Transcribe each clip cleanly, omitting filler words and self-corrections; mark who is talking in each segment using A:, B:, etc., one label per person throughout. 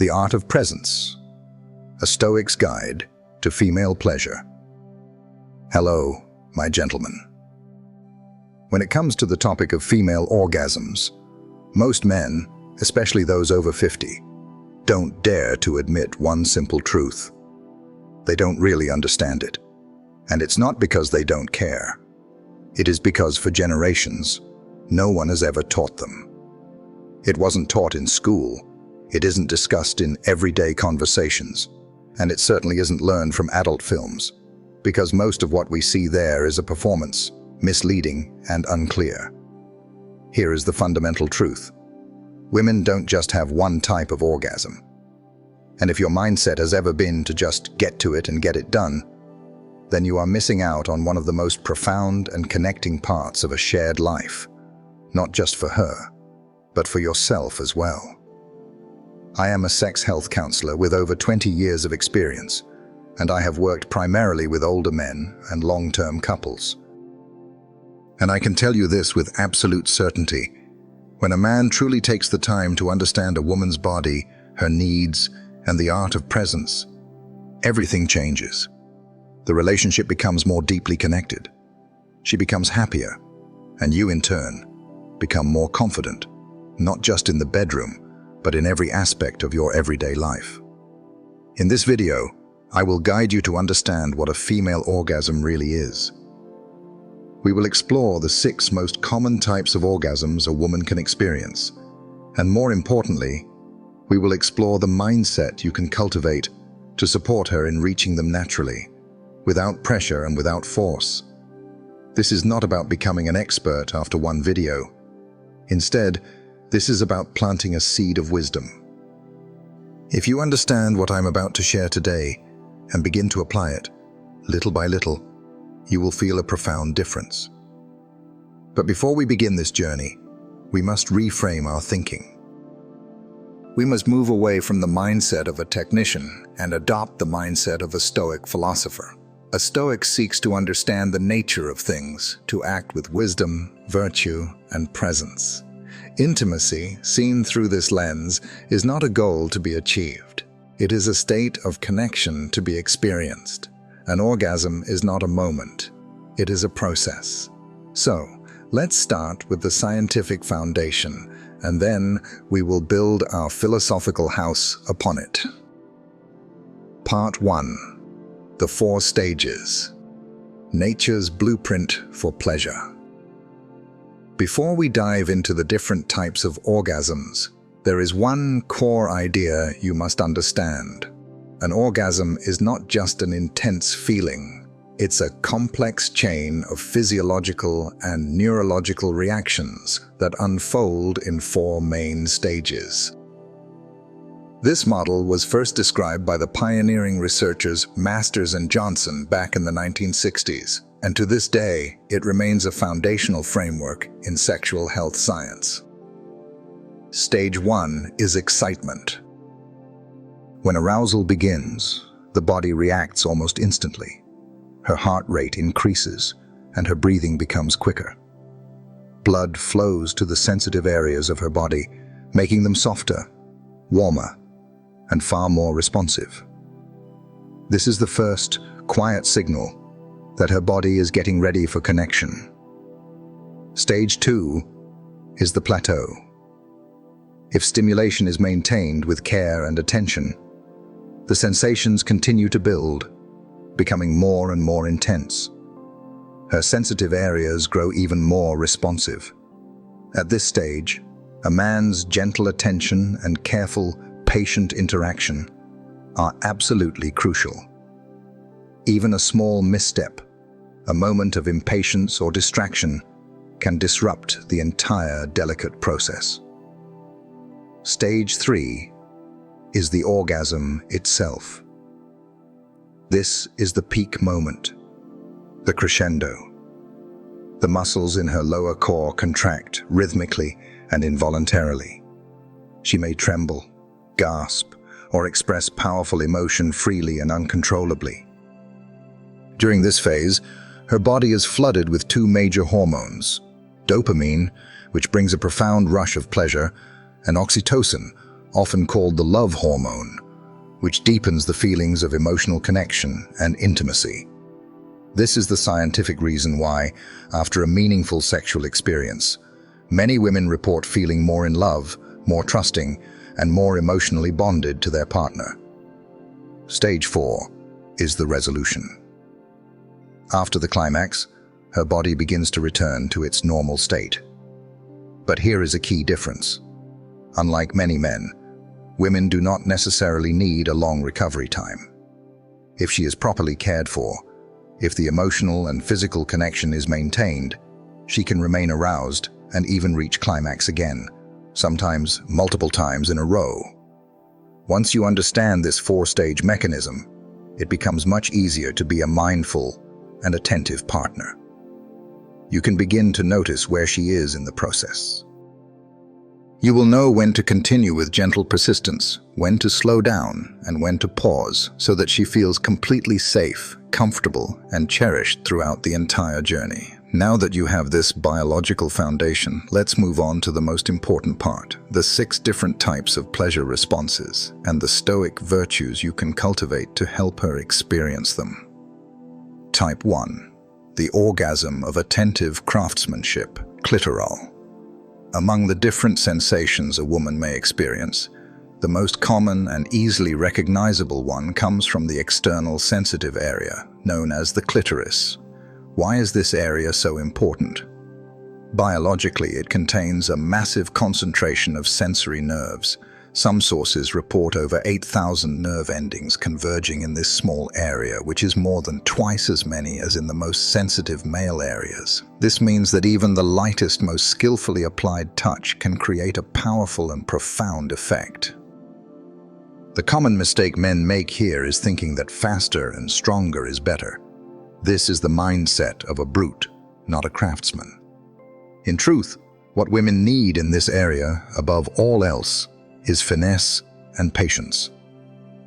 A: The Art of Presence, a Stoic's Guide to Female Pleasure. Hello, my gentlemen. When it comes to the topic of female orgasms, most men, especially those over 50, don't dare to admit one simple truth. They don't really understand it. And it's not because they don't care. It is because for generations, no one has ever taught them. It wasn't taught in school. It isn't discussed in everyday conversations. And it certainly isn't learned from adult films, because most of what we see there is a performance, misleading and unclear. Here is the fundamental truth. Women don't just have one type of orgasm. And if your mindset has ever been to just get to it and get it done, then you are missing out on one of the most profound and connecting parts of a shared life, not just for her, but for yourself as well. I am a sex health counselor with over 20 years of experience, and I have worked primarily with older men and long-term couples. And I can tell you this with absolute certainty. When a man truly takes the time to understand a woman's body, her needs, and the art of presence, everything changes. The relationship becomes more deeply connected. She becomes happier, and you in turn become more confident, not just in the bedroom, but in every aspect of your everyday life. In this video, I will guide you to understand what a female orgasm really is. We will explore the 6 most common types of orgasms a woman can experience, and more importantly, we will explore the mindset you can cultivate to support her in reaching them naturally, without pressure and without force. This is not about becoming an expert after one video. Instead, this is about planting a seed of wisdom. If you understand what I'm about to share today and begin to apply it, little by little, you will feel a profound difference. But before we begin this journey, we must reframe our thinking. We must move away from the mindset of a technician and adopt the mindset of a Stoic philosopher. A Stoic seeks to understand the nature of things, to act with wisdom, virtue, and presence. Intimacy, seen through this lens, is not a goal to be achieved. It is a state of connection to be experienced. An orgasm is not a moment. It is a process. So, let's start with the scientific foundation, and then we will build our philosophical house upon it. Part 1. The 4 stages. Nature's blueprint for pleasure. Before we dive into the different types of orgasms, there is one core idea you must understand. An orgasm is not just an intense feeling. It's a complex chain of physiological and neurological reactions that unfold in 4 main stages. This model was first described by the pioneering researchers Masters and Johnson back in the 1960s. And to this day, it remains a foundational framework in sexual health science. Stage 1 is excitement. When arousal begins, the body reacts almost instantly. Her heart rate increases, and her breathing becomes quicker. Blood flows to the sensitive areas of her body, making them softer, warmer, and far more responsive. This is the first, quiet signal that her body is getting ready for connection. Stage 2 is the plateau. If stimulation is maintained with care and attention, the sensations continue to build, becoming more and more intense. Her sensitive areas grow even more responsive. At this stage, a man's gentle attention and careful, patient interaction are absolutely crucial. Even a small misstep, a moment of impatience or distraction, can disrupt the entire delicate process. Stage 3 is the orgasm itself. This is the peak moment, the crescendo. The muscles in her lower core contract rhythmically and involuntarily. She may tremble, gasp, or express powerful emotion freely and uncontrollably. During this phase, her body is flooded with 2 major hormones: dopamine, which brings a profound rush of pleasure, and oxytocin, often called the love hormone, which deepens the feelings of emotional connection and intimacy. This is the scientific reason why, after a meaningful sexual experience, many women report feeling more in love, more trusting, and more emotionally bonded to their partner. Stage 4 is the resolution. After the climax, her body begins to return to its normal state. But here is a key difference. Unlike many men, women do not necessarily need a long recovery time. If she is properly cared for, if the emotional and physical connection is maintained, she can remain aroused and even reach climax again, sometimes multiple times in a row. Once you understand this 4-stage mechanism, it becomes much easier to be a mindful and attentive partner. You can begin to notice where she is in the process. You will know when to continue with gentle persistence, when to slow down, and when to pause so that she feels completely safe, comfortable, and cherished throughout the entire journey. Now that you have this biological foundation, let's move on to the most important part, the 6 different types of pleasure responses and the Stoic virtues you can cultivate to help her experience them. Type 1. The orgasm of attentive craftsmanship, clitoral. Among the different sensations a woman may experience, the most common and easily recognizable one comes from the external sensitive area, known as the clitoris. Why is this area so important? Biologically, it contains a massive concentration of sensory nerves. Some sources report over 8,000 nerve endings converging in this small area, which is more than twice as many as in the most sensitive male areas. This means that even the lightest, most skillfully applied touch can create a powerful and profound effect. The common mistake men make here is thinking that faster and stronger is better. This is the mindset of a brute, not a craftsman. In truth, what women need in this area, above all else, is finesse and patience.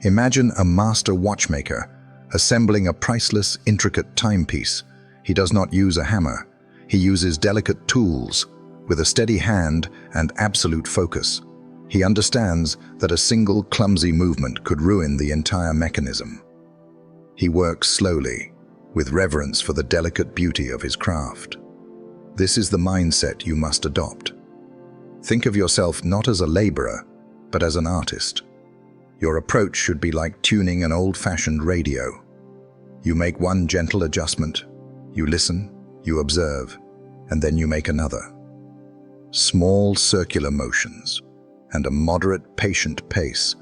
A: Imagine a master watchmaker assembling a priceless, intricate timepiece. He does not use a hammer. He uses delicate tools with a steady hand and absolute focus. He understands that a single clumsy movement could ruin the entire mechanism. He works slowly, with reverence for the delicate beauty of his craft. This is the mindset you must adopt. Think of yourself not as a laborer, but as an artist. Your approach should be like tuning an old-fashioned radio. You make one gentle adjustment, you listen, you observe, and then you make another. Small circular motions and a moderate, patient pace,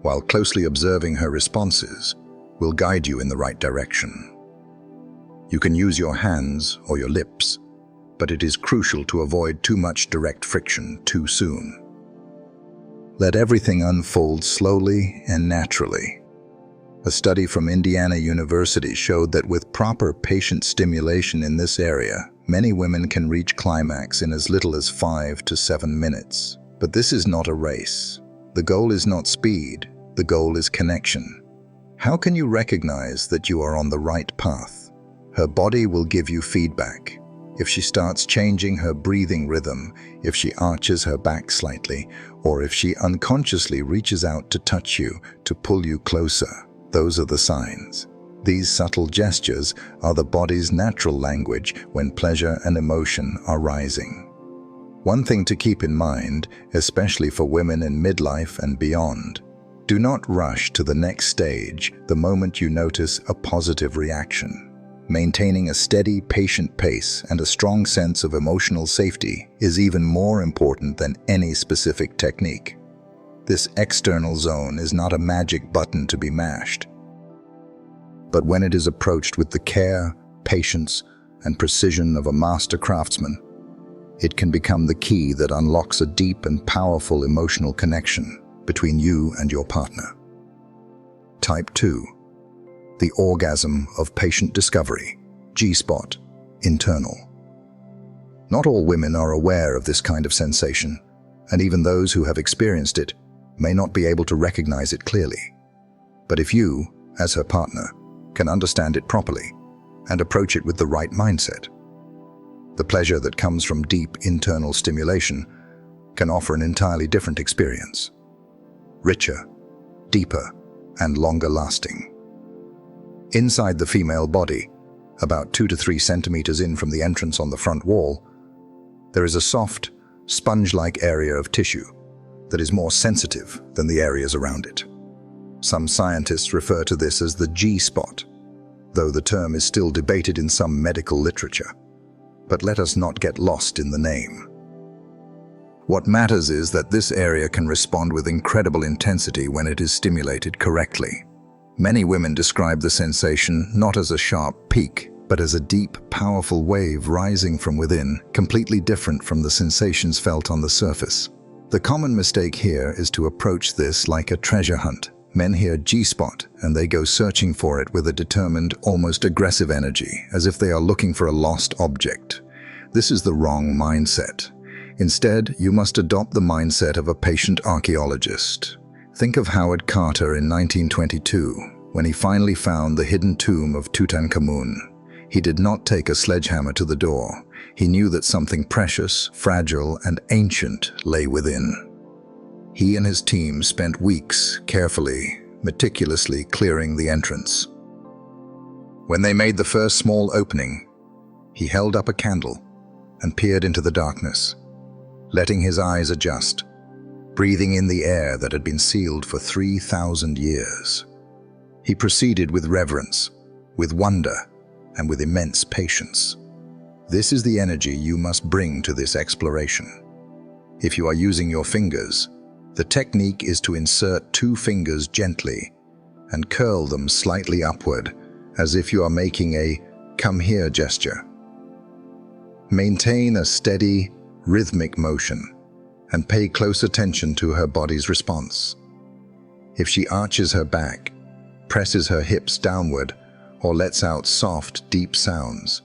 A: while closely observing her responses, will guide you in the right direction. You can use your hands or your lips, but it is crucial to avoid too much direct friction too soon. Let everything unfold slowly and naturally. A study from Indiana University showed that with proper patient stimulation in this area, many women can reach climax in as little as 5 to 7 minutes. But this is not a race. The goal is not speed, the goal is connection. How can you recognize that you are on the right path? Her body will give you feedback. If she starts changing her breathing rhythm, if she arches her back slightly, or if she unconsciously reaches out to touch you, to pull you closer, those are the signs. These subtle gestures are the body's natural language when pleasure and emotion are rising. One thing to keep in mind, especially for women in midlife and beyond, do not rush to the next stage the moment you notice a positive reaction. Maintaining a steady, patient pace and a strong sense of emotional safety is even more important than any specific technique. This external zone is not a magic button to be mashed. But when it is approached with the care, patience, and precision of a master craftsman, it can become the key that unlocks a deep and powerful emotional connection between you and your partner. Type 2. The orgasm of patient discovery, G-spot, internal. Not all women are aware of this kind of sensation, and even those who have experienced it may not be able to recognize it clearly. But if you, as her partner, can understand it properly and approach it with the right mindset, the pleasure that comes from deep internal stimulation can offer an entirely different experience. richer, deeper, and longer lasting. Inside the female body, about 2 to 3 centimeters in from the entrance on the front wall, there is a soft, sponge-like area of tissue that is more sensitive than the areas around it. Some scientists refer to this as the G-spot, though the term is still debated in some medical literature. But let us not get lost in the name. What matters is that this area can respond with incredible intensity when it is stimulated correctly. Many women describe the sensation not as a sharp peak, but as a deep, powerful wave rising from within, completely different from the sensations felt on the surface. The common mistake here is to approach this like a treasure hunt. Men hear G-spot and they go searching for it with a determined, almost aggressive energy, as if they are looking for a lost object. This is the wrong mindset. Instead, you must adopt the mindset of a patient archaeologist. Think of Howard Carter in 1922, when he finally found the hidden tomb of Tutankhamun. He did not take a sledgehammer to the door. He knew that something precious, fragile, and ancient lay within. He and his team spent weeks carefully, meticulously clearing the entrance. When they made the first small opening, he held up a candle and peered into the darkness, letting his eyes adjust, breathing in the air that had been sealed for 3,000 years. He proceeded with reverence, with wonder, and with immense patience. This is the energy you must bring to this exploration. If you are using your fingers, the technique is to insert 2 fingers gently and curl them slightly upward, as if you are making a "come here" gesture. Maintain a steady, rhythmic motion and pay close attention to her body's response. If she arches her back, presses her hips downward, or lets out soft, deep sounds,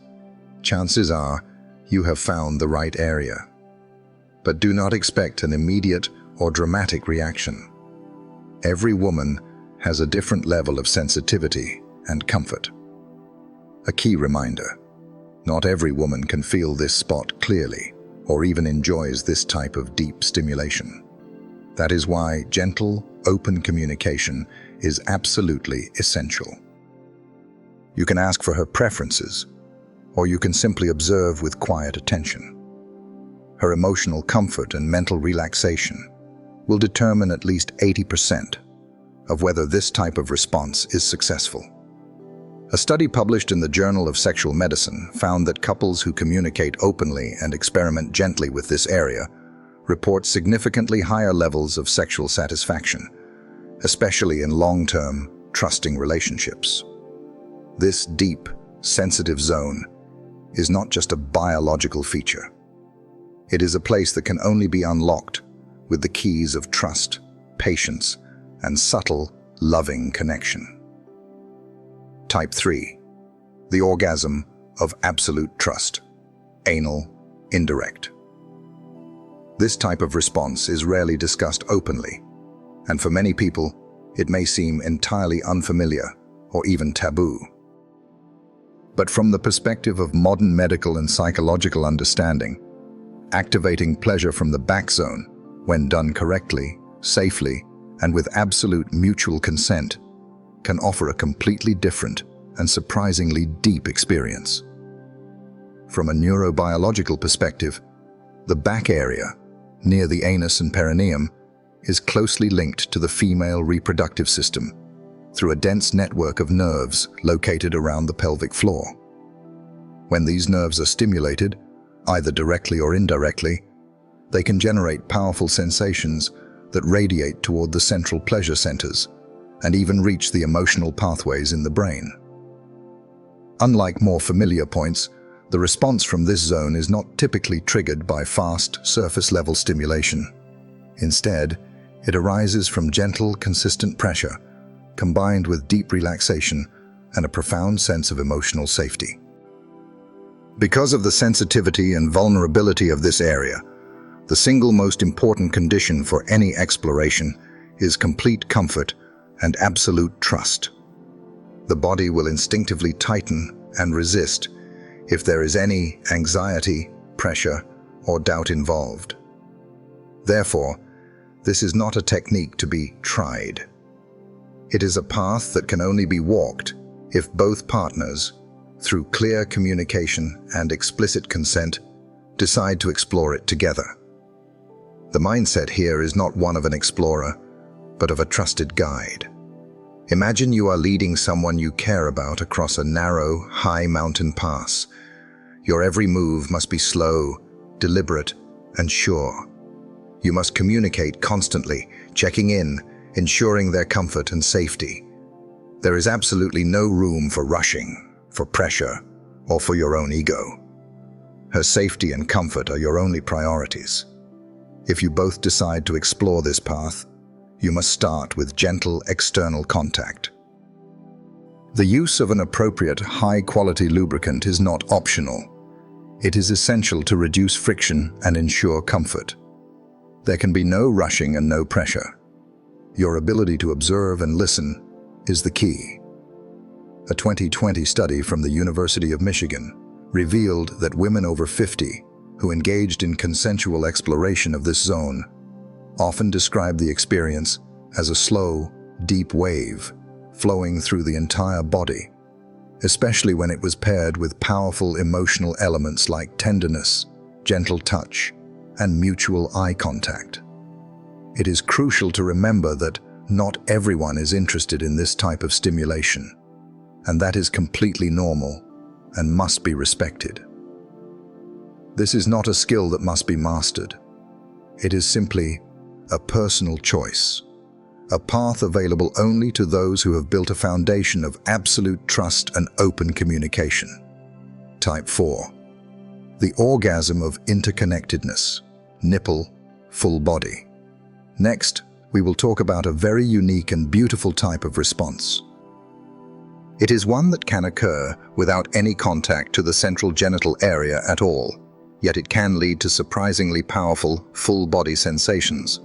A: chances are you have found the right area. But do not expect an immediate or dramatic reaction. Every woman has a different level of sensitivity and comfort. A key reminder: not every woman can feel this spot clearly or even enjoys this type of deep stimulation. That is why gentle, open communication is absolutely essential. You can ask for her preferences, or you can simply observe with quiet attention. Her emotional comfort and mental relaxation will determine at least 80% of whether this type of response is successful. A study published in the Journal of Sexual Medicine found that couples who communicate openly and experiment gently with this area report significantly higher levels of sexual satisfaction, especially in long-term, trusting relationships. This deep, sensitive zone is not just a biological feature. It is a place that can only be unlocked with the keys of trust, patience, and subtle, loving connection. Type 3. The orgasm of absolute trust. Anal, indirect. This type of response is rarely discussed openly, and for many people, it may seem entirely unfamiliar or even taboo. But from the perspective of modern medical and psychological understanding, activating pleasure from the back zone, when done correctly, safely, and with absolute mutual consent, can offer a completely different and surprisingly deep experience. From a neurobiological perspective, the back area, near the anus and perineum, is closely linked to the female reproductive system through a dense network of nerves located around the pelvic floor. When these nerves are stimulated, either directly or indirectly, they can generate powerful sensations that radiate toward the central pleasure centers and even reach the emotional pathways in the brain. Unlike more familiar points, the response from this zone is not typically triggered by fast, surface-level stimulation. Instead, it arises from gentle, consistent pressure, combined with deep relaxation and a profound sense of emotional safety. Because of the sensitivity and vulnerability of this area, the single most important condition for any exploration is complete comfort and absolute trust. The body will instinctively tighten and resist if there is any anxiety, pressure, or doubt involved. Therefore, This is not a technique to be tried. It is a path that can only be walked if both partners, through clear communication and explicit consent, decide to explore it together. The mindset here is not one of an explorer, but of a trusted guide. Imagine you are leading someone you care about across a narrow, high mountain pass. Your every move must be slow, deliberate, and sure. You must communicate constantly, checking in, ensuring their comfort and safety. There is absolutely no room for rushing, for pressure, or for your own ego. Her safety and comfort are your only priorities. If you both decide to explore this path, you must start with gentle external contact. The use of an appropriate, high-quality lubricant is not optional. It is essential to reduce friction and ensure comfort. There can be no rushing and no pressure. Your ability to observe and listen is the key. A 2020 study from the University of Michigan revealed that women over 50 who engaged in consensual exploration of this zone often described the experience as a slow, deep wave flowing through the entire body, especially when it was paired with powerful emotional elements like tenderness, gentle touch, and mutual eye contact. It is crucial to remember that not everyone is interested in this type of stimulation, and that is completely normal and must be respected. This is not a skill that must be mastered. It is simply a personal choice, a path available only to those who have built a foundation of absolute trust and open communication. Type 4. The orgasm of interconnectedness, nipple, full body. Next, we will talk about a very unique and beautiful type of response. It is one that can occur without any contact to the central genital area at all, yet it can lead to surprisingly powerful full-body sensations.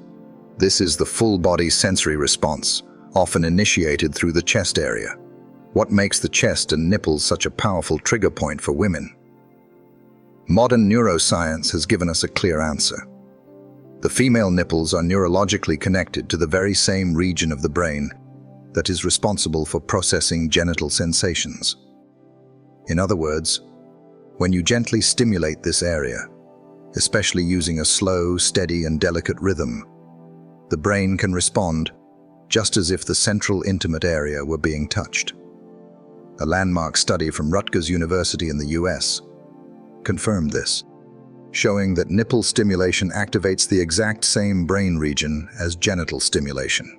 A: This is the full-body sensory response, often initiated through the chest area. What makes the chest and nipples such a powerful trigger point for women? Modern neuroscience has given us a clear answer. The female nipples are neurologically connected to the very same region of the brain that is responsible for processing genital sensations. In other words, when you gently stimulate this area, especially using a slow, steady, and delicate rhythm, the brain can respond just as if the central intimate area were being touched. A landmark study from Rutgers University in the US confirmed this, showing that nipple stimulation activates the exact same brain region as genital stimulation.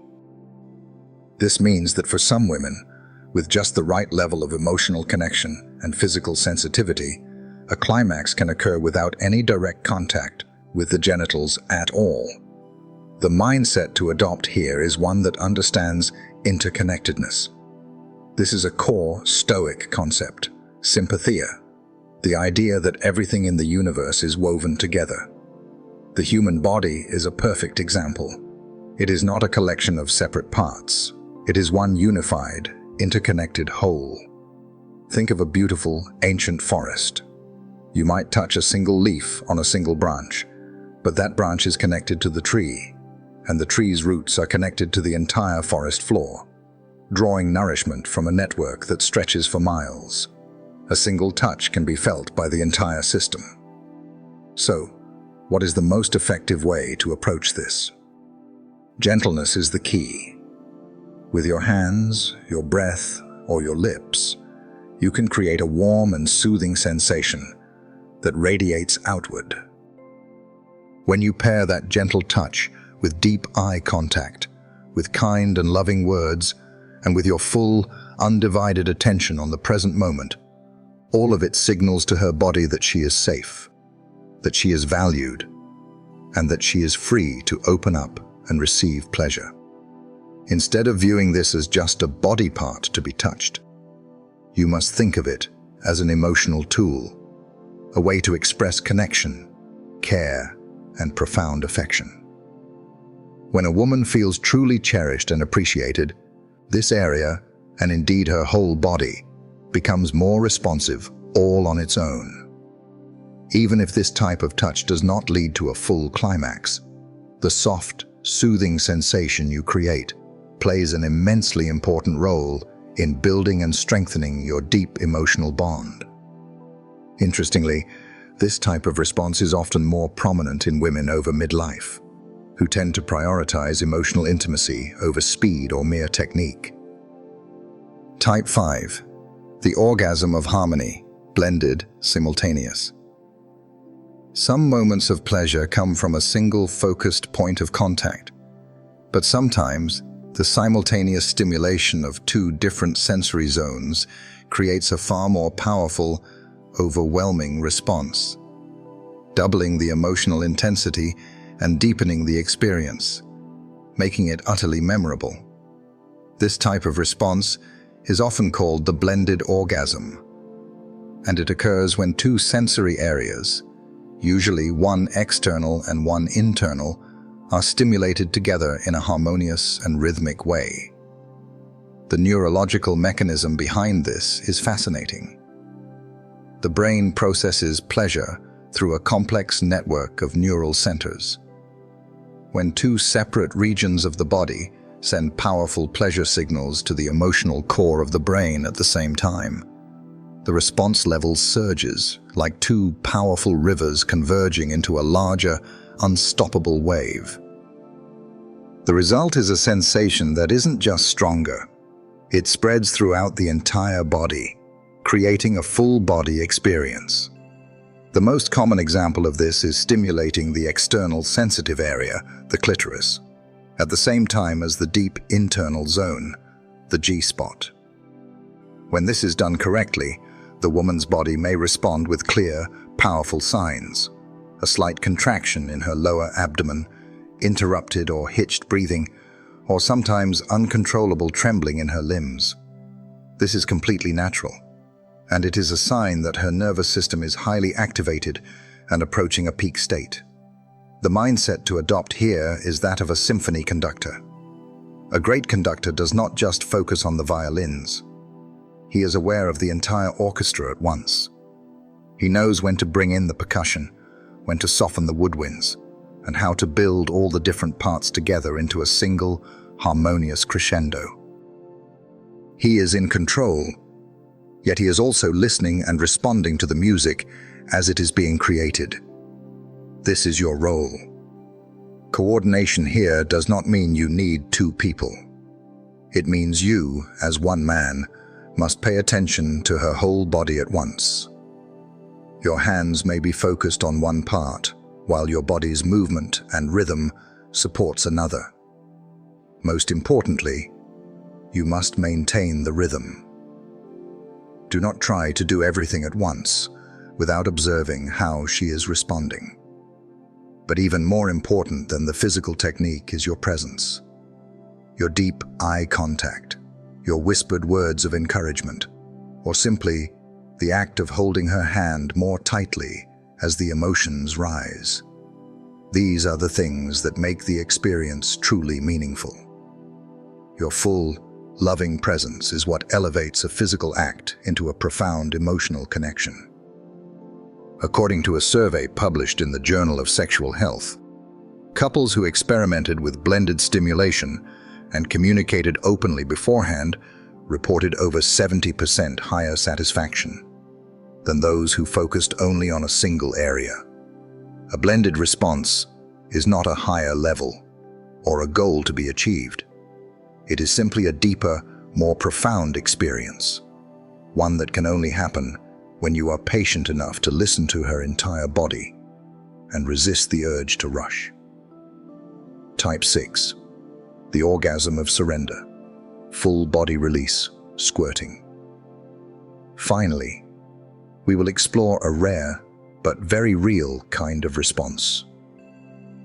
A: This means that for some women, with just the right level of emotional connection and physical sensitivity, a climax can occur without any direct contact with the genitals at all. The mindset to adopt here is one that understands interconnectedness. This is a core Stoic concept, sympathia, the idea that everything in the universe is woven together. The human body is a perfect example. It is not a collection of separate parts. It is one unified, interconnected whole. Think of a beautiful, ancient forest. You might touch a single leaf on a single branch, but that branch is connected to the tree, and the tree's roots are connected to the entire forest floor, drawing nourishment from a network that stretches for miles. A single touch can be felt by the entire system. So, what is the most effective way to approach this? Gentleness is the key. With your hands, your breath, or your lips, you can create a warm and soothing sensation that radiates outward. When you pair that gentle touch with deep eye contact, with kind and loving words, and with your full, undivided attention on the present moment, all of it signals to her body that she is safe, that she is valued, and that she is free to open up and receive pleasure. Instead of viewing this as just a body part to be touched, you must think of it as an emotional tool, a way to express connection, care, and profound affection. When a woman feels truly cherished and appreciated, this area, and indeed her whole body, becomes more responsive all on its own. Even if this type of touch does not lead to a full climax, the soft, soothing sensation you create plays an immensely important role in building and strengthening your deep emotional bond. Interestingly, this type of response is often more prominent in women over midlife, who tend to prioritize emotional intimacy over speed or mere technique. Type 5. The orgasm of harmony, blended, simultaneous. Some moments of pleasure come from a single focused point of contact, but sometimes the simultaneous stimulation of two different sensory zones creates a far more powerful, overwhelming response, doubling the emotional intensity and deepening the experience, making it utterly memorable. This type of response is often called the blended orgasm, and it occurs when two sensory areas, usually one external and one internal, are stimulated together in a harmonious and rhythmic way. The neurological mechanism behind this is fascinating. The brain processes pleasure through a complex network of neural centers. When two separate regions of the body send powerful pleasure signals to the emotional core of the brain at the same time, the response level surges like two powerful rivers converging into a larger, unstoppable wave. The result is a sensation that isn't just stronger. It spreads throughout the entire body, creating a full-body experience. The most common example of this is stimulating the external sensitive area, the clitoris, at the same time as the deep internal zone, the G-spot. When this is done correctly, the woman's body may respond with clear, powerful signs: a slight contraction in her lower abdomen, interrupted or hitched breathing, or sometimes uncontrollable trembling in her limbs. This is completely natural, and it is a sign that her nervous system is highly activated and approaching a peak state. The mindset to adopt here is that of a symphony conductor. A great conductor does not just focus on the violins. He is aware of the entire orchestra at once. He knows when to bring in the percussion, when to soften the woodwinds, and how to build all the different parts together into a single, harmonious crescendo. He is in control, yet he is also listening and responding to the music as it is being created. This is your role. Coordination here does not mean you need two people. It means you, as one man, must pay attention to her whole body at once. Your hands may be focused on one part, while your body's movement and rhythm supports another. Most importantly, you must maintain the rhythm. Do not try to do everything at once without observing how she is responding. But even more important than the physical technique is your presence. Your deep eye contact, your whispered words of encouragement, or simply the act of holding her hand more tightly as the emotions rise. These are the things that make the experience truly meaningful. Your full, loving presence is what elevates a physical act into a profound emotional connection. According to a survey published in the Journal of Sexual Health, couples who experimented with blended stimulation and communicated openly beforehand reported over 70% higher satisfaction than those who focused only on a single area. A blended response is not a higher level or a goal to be achieved. It is simply a deeper, more profound experience, one that can only happen when you are patient enough to listen to her entire body and resist the urge to rush. Type 6. The orgasm of surrender. Full body release, squirting. Finally, we will explore a rare but very real kind of response.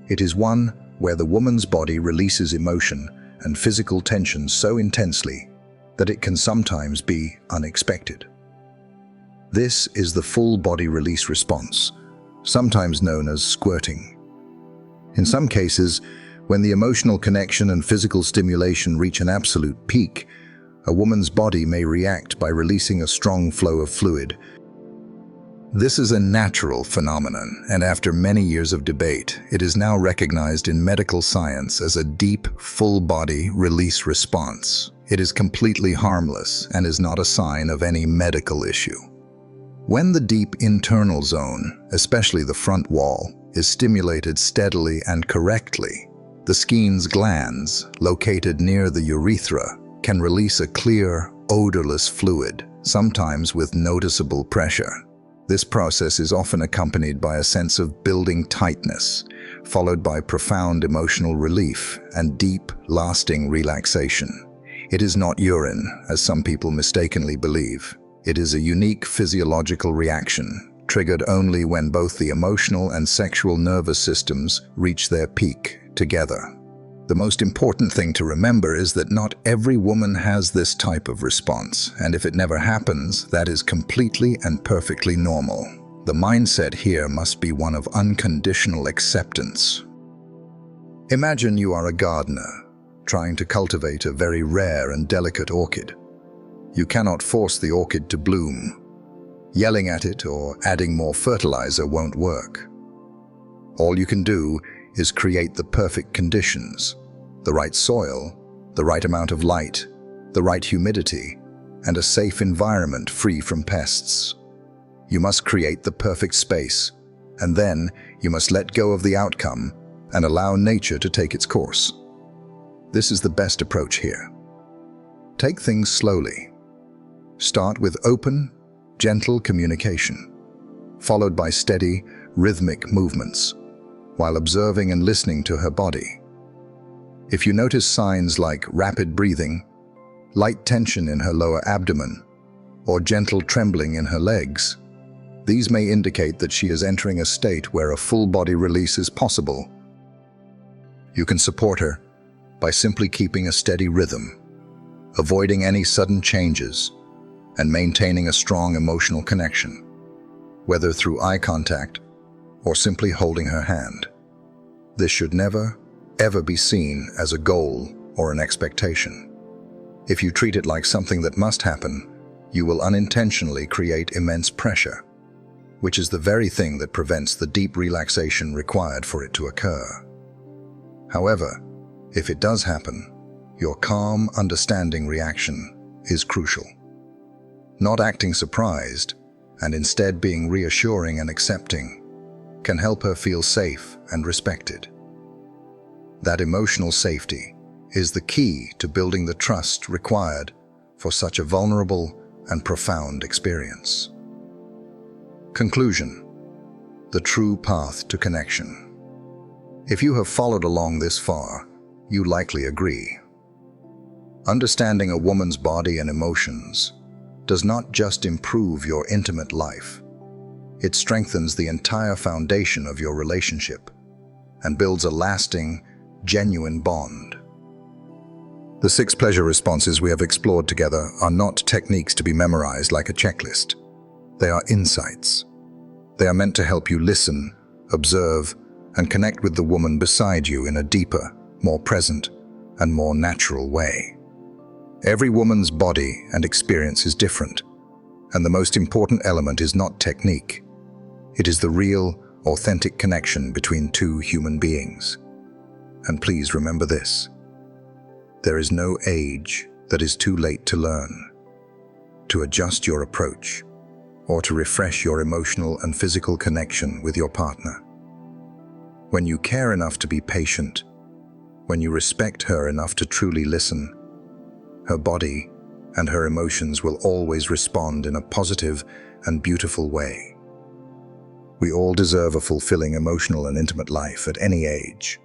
A: It is one where the woman's body releases emotion and physical tension so intensely that it can sometimes be unexpected. This is the full body release response, sometimes known as squirting. In some cases, when the emotional connection and physical stimulation reach an absolute peak, a woman's body may react by releasing a strong flow of fluid. This is a natural phenomenon, and after many years of debate, it is now recognized in medical science as a deep, full-body release response. It is completely harmless and is not a sign of any medical issue. When the deep internal zone, especially the front wall, is stimulated steadily and correctly, the Skene's glands, located near the urethra, can release a clear, odorless fluid, sometimes with noticeable pressure. This process is often accompanied by a sense of building tightness, followed by profound emotional relief and deep, lasting relaxation. It is not urine, as some people mistakenly believe. It is a unique physiological reaction, triggered only when both the emotional and sexual nervous systems reach their peak together. The most important thing to remember is that not every woman has this type of response, and if it never happens, that is completely and perfectly normal. The mindset here must be one of unconditional acceptance. Imagine you are a gardener, trying to cultivate a very rare and delicate orchid. You cannot force the orchid to bloom. Yelling at it or adding more fertilizer won't work. All you can do is create the perfect conditions, the right soil, the right amount of light, the right humidity, and a safe environment free from pests. You must create the perfect space, and then you must let go of the outcome and allow nature to take its course. This is the best approach here. Take things slowly. Start with open, gentle communication, followed by steady, rhythmic movements, while observing and listening to her body. If you notice signs like rapid breathing, light tension in her lower abdomen, or gentle trembling in her legs, these may indicate that she is entering a state where a full-body release is possible. You can support her by simply keeping a steady rhythm, avoiding any sudden changes, and maintaining a strong emotional connection, whether through eye contact or simply holding her hand. This should never, ever be seen as a goal or an expectation. If you treat it like something that must happen, you will unintentionally create immense pressure, which is the very thing that prevents the deep relaxation required for it to occur. However, if it does happen, your calm, understanding reaction is crucial. Not acting surprised, and instead being reassuring and accepting, can help her feel safe and respected. That emotional safety is the key to building the trust required for such a vulnerable and profound experience. Conclusion: the true path to connection. If you have followed along this far, you likely agree. Understanding a woman's body and emotions does not just improve your intimate life. It strengthens the entire foundation of your relationship and builds a lasting, genuine bond. The 6 pleasure responses we have explored together are not techniques to be memorized like a checklist. They are insights. They are meant to help you listen, observe, and connect with the woman beside you in a deeper, more present, and more natural way. Every woman's body and experience is different, and the most important element is not technique. It is the real, authentic connection between two human beings. And please remember this: there is no age that is too late to learn, to adjust your approach, or to refresh your emotional and physical connection with your partner. When you care enough to be patient, when you respect her enough to truly listen, her body and her emotions will always respond in a positive and beautiful way. We all deserve a fulfilling emotional and intimate life at any age.